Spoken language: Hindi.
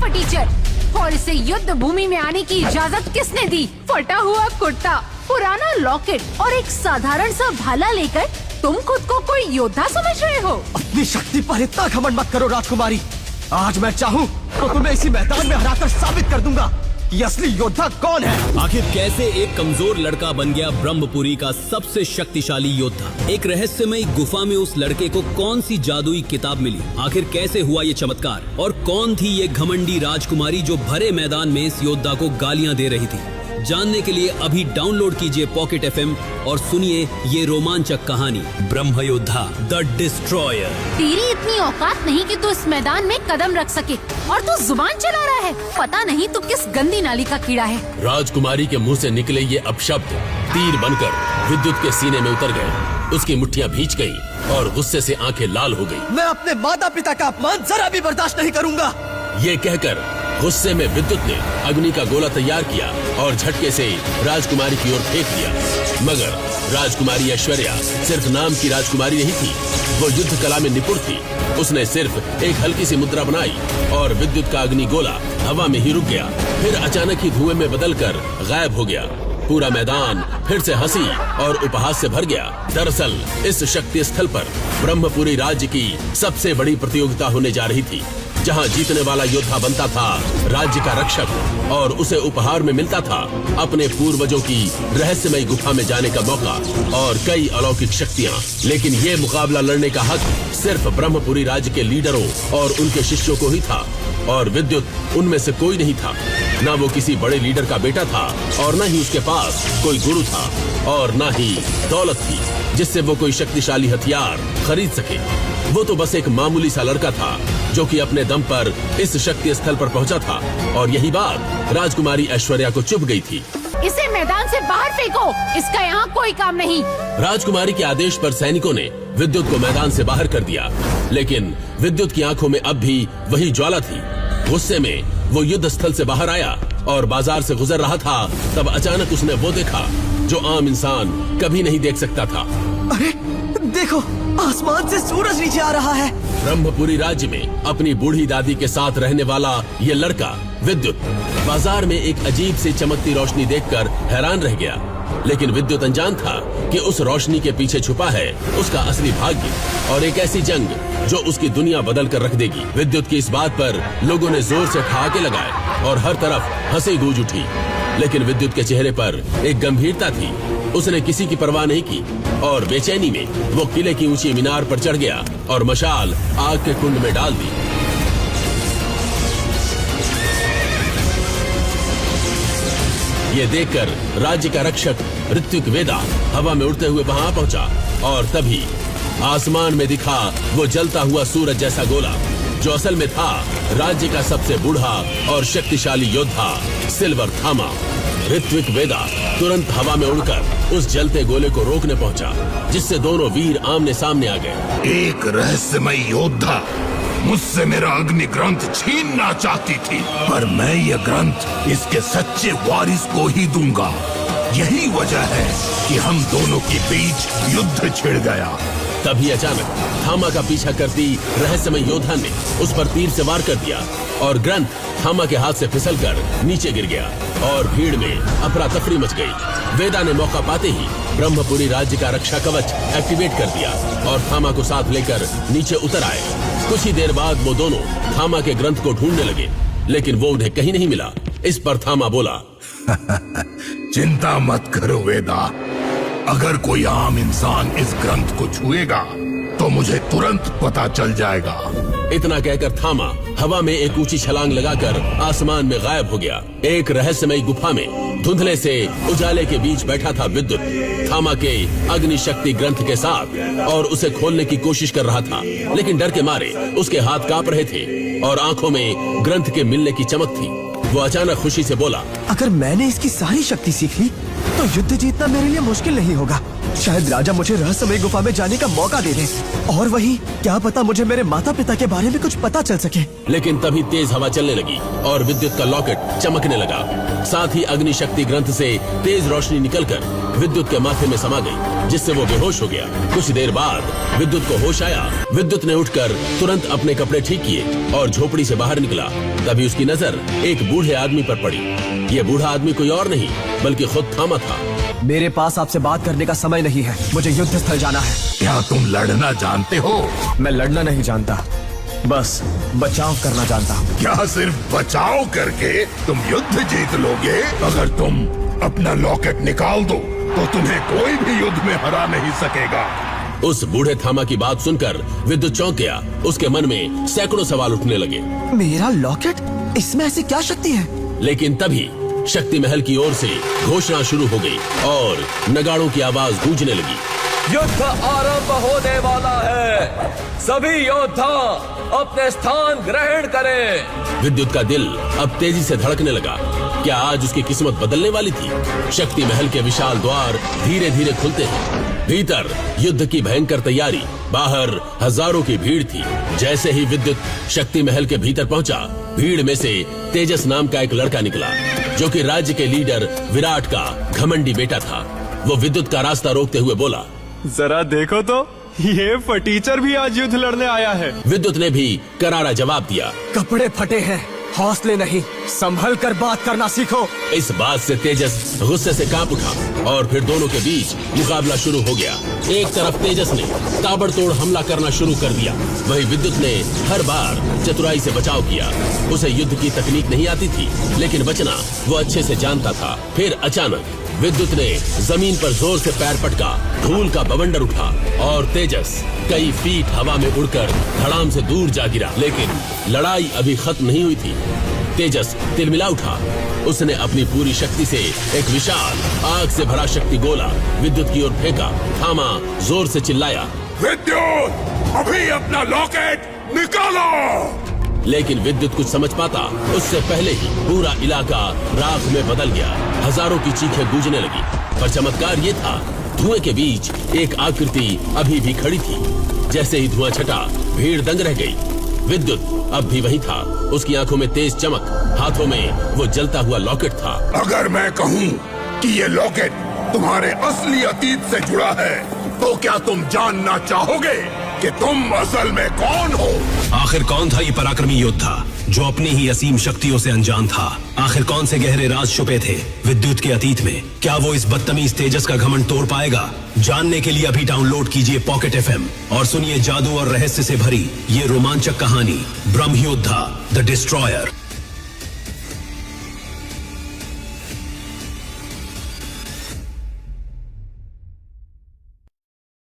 टीचर। और इसे युद्ध भूमि में आने की इजाजत किसने दी? फटा हुआ कुर्ता, पुराना लॉकेट और एक साधारण सा भाला लेकर तुम खुद को कोई योद्धा समझ रहे हो? अपनी शक्ति पर इतना घमंड मत करो राजकुमारी। आज मैं चाहूँ तो तुम्हें इसी मैदान में हराकर साबित कर दूंगा कि असली योद्धा कौन है। आखिर कैसे एक कमजोर लड़का बन गया ब्रह्मपुरी का सबसे शक्तिशाली योद्धा? एक रहस्यमयी गुफा में उस लड़के को कौन सी जादुई किताब मिली? आखिर कैसे हुआ ये चमत्कार? और कौन थी ये घमंडी राजकुमारी जो भरे मैदान में इस योद्धा को गालियां दे रही थी? जानने के लिए अभी डाउनलोड कीजिए पॉकेट FM और सुनिए ये रोमांचक कहानी ब्रह्म योद्धा द डिस्ट्रॉयर। तेरी इतनी औकात नहीं कि तू इस मैदान में कदम रख सके और तू जुबान चला रहा है। पता नहीं तू किस गंदी नाली का कीड़ा है। राजकुमारी के मुंह से निकले ये अपशब्द तीर बनकर विद्युत के सीने में उतर गए। उसकी मुट्ठियां भींच गईं और गुस्से से आंखें लाल हो गईं। मैं अपने माता पिता का अपमान जरा भी बर्दाश्त नहीं करूंगा। ये कहकर गुस्से में विद्युत ने अग्नि का गोला तैयार किया और झटके से राजकुमारी की ओर फेंक दिया। मगर राजकुमारी ऐश्वर्या सिर्फ नाम की राजकुमारी नहीं थी, वो युद्ध कला में निपुण थी। उसने सिर्फ एक हल्की सी मुद्रा बनाई और विद्युत का अग्नि गोला हवा में ही रुक गया, फिर अचानक ही धुएं में बदलकर गायब हो गया। पूरा मैदान फिर से हंसी और उपहास से भर गया। दरअसल इस शक्ति स्थल पर ब्रह्मपुरी राज्य की सबसे बड़ी प्रतियोगिता होने जा रही थी, जहां जीतने वाला योद्धा बनता था राज्य का रक्षक और उसे उपहार में मिलता था अपने पूर्वजों की रहस्यमयी गुफा में जाने का मौका और कई अलौकिक शक्तियां। लेकिन ये मुकाबला लड़ने का हक सिर्फ ब्रह्मपुरी राज्य के लीडरों और उनके शिष्यों को ही था और विद्युत उनमें से कोई नहीं था। न वो किसी बड़े लीडर का बेटा था और न ही उसके पास कोई गुरु था और न ही दौलत थी जिससे वो कोई शक्तिशाली हथियार खरीद सके। वो तो बस एक मामूली सा लड़का था जो कि अपने दम पर इस शक्ति स्थल पर पहुंचा था और यही बात राजकुमारी ऐश्वर्या को चुभ गई थी। इसे मैदान से बाहर फेंको, इसका यहाँ कोई काम नहीं। राजकुमारी के आदेश पर सैनिकों ने विद्युत को मैदान से बाहर कर दिया, लेकिन विद्युत की आंखों में अब भी वही ज्वाला थी। गुस्से में वो युद्ध स्थल से बाहर आया और बाजार से गुजर रहा था, तब अचानक उसने वो देखा जो आम इंसान कभी नहीं देख सकता था। अरे देखो, आसमान से सूरज नीचे आ रहा है। ब्रह्मपुरी राज्य में अपनी बूढ़ी दादी के साथ रहने वाला ये लड़का विद्युत बाजार में एक अजीब सी चमकती रोशनी देखकर हैरान रह गया। लेकिन विद्युत अनजान था कि उस रोशनी के पीछे छुपा है उसका असली भाग्य और एक ऐसी जंग जो उसकी दुनिया बदल कर रख देगी। विद्युत की इस बात पर लोगों ने जोर से ठहाके लगाए और हर तरफ हंसी गूंज उठी। लेकिन विद्युत के चेहरे पर एक गंभीरता थी। उसने किसी की परवाह नहीं की और बेचैनी में वो किले की ऊंची मीनार पर चढ़ गया और मशाल आग के कुंड में डाल दी। ये देखकर राज्य का रक्षक ऋत्विक वेदा हवा में उड़ते हुए वहां पहुंचा और तभी आसमान में दिखा वो जलता हुआ सूरज जैसा गोला जो असल में था राज्य का सबसे बूढ़ा और शक्तिशाली योद्धा सिल्वर थामा। ऋत्विक वेदा तुरंत हवा में उड़कर उस जलते गोले को रोकने पहुंचा, जिससे दोनों वीर आमने सामने आ गए। एक रहस्यमय योद्धा मुझसे मेरा अग्नि ग्रंथ छीनना चाहती थी, पर मैं यह ग्रंथ इसके सच्चे वारिस को ही दूंगा। यही वजह है कि हम दोनों के बीच युद्ध छिड़ गया। तभी अचानक थामा का पीछा करती रहस्यमय योद्धा ने उस पर तीर से वार कर दिया और ग्रंथ थामा के हाथ से फिसलकर नीचे गिर गया और भीड़ में अफरा तफरी मच गई। वेदा ने मौका पाते ही ब्रह्मपुरी राज्य का रक्षा कवच एक्टिवेट कर दिया और थामा को साथ लेकर नीचे उतर आए। कुछ ही देर बाद वो दोनों थामा के ग्रंथ को ढूंढने लगे, लेकिन वो उन्हें कहीं नहीं मिला। इस पर थामा बोला, चिंता मत करो वेदा, अगर कोई आम इंसान इस ग्रंथ को छुएगा तो मुझे तुरंत पता चल जाएगा। इतना कहकर थामा हवा में एक ऊंची छलांग लगाकर आसमान में गायब हो गया। एक रहस्यमयी गुफा में धुंधले से उजाले के बीच बैठा था विद्युत थामा के अग्नि शक्ति ग्रंथ के साथ और उसे खोलने की कोशिश कर रहा था, लेकिन डर के मारे उसके हाथ कांप रहे थे और आंखों में ग्रंथ के मिलने की चमक थी। वो अचानक खुशी से बोला, अगर मैंने इसकी सारी शक्ति सीख ली तो युद्ध जीतना मेरे लिए मुश्किल नहीं होगा। शायद राजा मुझे रहस्यमय गुफा में जाने का मौका दे दे, और वही क्या पता मुझे मेरे माता पिता के बारे में कुछ पता चल सके। लेकिन तभी तेज हवा चलने लगी और विद्युत का लॉकेट चमकने लगा। साथ ही अग्नि शक्ति ग्रंथ से तेज रोशनी निकलकर विद्युत के माथे में समा गई, जिससे वो बेहोश हो गया। कुछ देर बाद विद्युत को होश आया। विद्युत ने उठकर तुरंत अपने कपड़े ठीक किए और झोपड़ी से बाहर निकला। तभी उसकी नजर एक बूढ़े आदमी पर पड़ी। ये बूढ़ा आदमी कोई और नहीं बल्कि खुद थामा था। मेरे पास आपसे बात करने का समय नहीं है, मुझे युद्ध स्थल जाना है। क्या तुम लड़ना जानते हो? मैं लड़ना नहीं जानता, बस बचाव करना जानता हूँ। क्या सिर्फ बचाव करके तुम युद्ध जीत लोगे? अगर तुम अपना लॉकेट निकाल दो तो तुम्हें कोई भी युद्ध में हरा नहीं सकेगा। उस बूढ़े थामा की बात सुनकर विद्युत चौंक गया। उसके मन में सैकड़ों सवाल उठने लगे। मेरा लॉकेट, इसमें ऐसी क्या शक्ति है? लेकिन तभी शक्ति महल की ओर से घोषणा शुरू हो गई और नगाड़ों की आवाज गूंजने लगी। युद्ध आरंभ होने वाला है, सभी योद्धा अपने स्थान ग्रहण करें। विद्युत का दिल अब तेजी से धड़कने लगा। क्या आज उसकी किस्मत बदलने वाली थी? शक्ति महल के विशाल द्वार धीरे धीरे खुलते हैं। भीतर युद्ध की भयंकर तैयारी, बाहर हजारों की भीड़ थी। जैसे ही विद्युत शक्ति महल के भीतर पहुंचा, भीड़ में से तेजस नाम का एक लड़का निकला, जो कि राज्य के लीडर विराट का घमंडी बेटा था। वो विद्युत का रास्ता रोकते हुए बोला, जरा देखो तो, ये फटीचर भी आज युद्ध लड़ने आया है। विद्युत ने भी करारा जवाब दिया, कपड़े फटे हैं, हौसले नहीं, संभल कर बात करना सीखो। इस बात से तेजस गुस्से से कांप उठा और फिर दोनों के बीच मुकाबला शुरू हो गया। एक तरफ तेजस ने ताबड़तोड़ हमला करना शुरू कर दिया, वहीं विद्युत ने हर बार चतुराई से बचाव किया। उसे युद्ध की तकनीक नहीं आती थी, लेकिन बचना वो अच्छे से जानता था। फिर अचानक विद्युत ने जमीन पर जोर से पैर पटका, धूल का बवंडर उठा और तेजस कई फीट हवा में उड़कर धड़ाम से दूर जा गिरा। लेकिन लड़ाई अभी खत्म नहीं हुई थी। तेजस तिलमिला उठा। उसने अपनी पूरी शक्ति से एक विशाल आग से भरा शक्ति गोला विद्युत की ओर फेंका। थामा जोर से चिल्लाया, विद्युत, अभी अपना लॉकेट निकालो। लेकिन विद्युत कुछ समझ पाता उससे पहले ही पूरा इलाका राख में बदल गया। हजारों की चीखें गूंजने लगी। पर चमत्कार ये था, धुएं के बीच एक आकृति अभी भी खड़ी थी। जैसे ही धुआं छटा, भीड़ दंग रह गई। विद्युत अब भी वही था, उसकी आंखों में तेज चमक, हाथों में वो जलता हुआ लॉकेट था। अगर मैं कहूँ कि ये लॉकेट तुम्हारे असली अतीत से जुड़ा है, तो क्या तुम जानना चाहोगे कि तुम असल में कौन हो? आखिर कौन था ये पराक्रमी योद्धा जो अपनी ही असीम शक्तियों से अनजान था? आखिर कौन से गहरे राज छुपे थे विद्युत के अतीत में? क्या वो इस बदतमीज तेजस का घमंड तोड़ पाएगा? जानने के लिए अभी डाउनलोड कीजिए पॉकेट FM और सुनिए जादू और रहस्य से भरी ये रोमांचक कहानी, ब्रह्म योद्धा द डिस्ट्रॉयर।